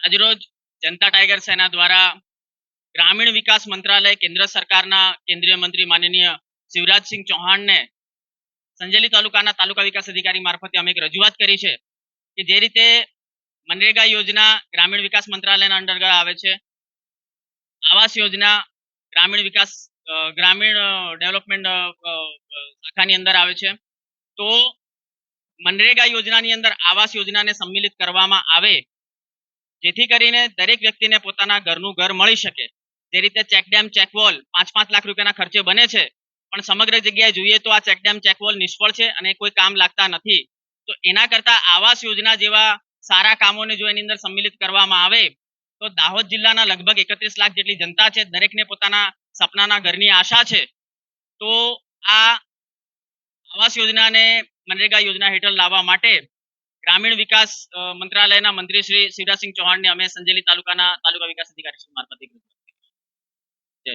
આજરોજ જનતા ટાઈગર સેના દ્વારા ગ્રામીણ વિકાસ મંત્રાલય કેન્દ્ર સરકારના કેન્દ્રીય મંત્રી માનનીય શિવરાજસિંહ ચૌહાણને સંજેલી તાલુકાના તાલુકા વિકાસ અધિકારી મારફતે અમે એક રજૂઆત કરી છે કે જે રીતે મનરેગા યોજના ગ્રામીણ વિકાસ મંત્રાલયના અંતર્ગત આવે છે, આવાસ યોજના ગ્રામીણ ડેવલપમેન્ટ શાખાની અંદર આવે છે, તો મનરેગા યોજનાની અંદર આવાસ યોજનાને સંમિલિત કરવામાં આવે જેથી કરીને દરેક વ્યક્તિને પોતાના ઘરનું ઘર મળી શકે। જે રીતે ચેકડેમ ચેકવોલ 5-5 લાખ રૂપિયાના ખર્ચે બને છે, પણ સમગ્ર જગ્યાએ જોઈએ તો આ ચેકડેમ ચેકવોલ નિષ્ફળ છે અને કોઈ કામ લાગતા નથી। તો એના કરતા આવાસ યોજના જેવા સારા કામોને જો એની અંદર સંમિલિત કરવામાં આવે તો દાહોદ જિલ્લાના લગભગ 31 લાખ જેટલી જનતા છે, દરેકને પોતાના સપનાના ઘરની આશા છે। તો આ આવાસ યોજનાને મનરેગા યોજના હેઠળ લાવવા માટે ગ્રામીણ વિકાસ મંત્રાલયના મંત્રી શ્રી શિવરાજસિંહ ચૌહાણને અમે સંજેલી તાલુકાના તાલુકા વિકાસ અધિકારી મારફતે જય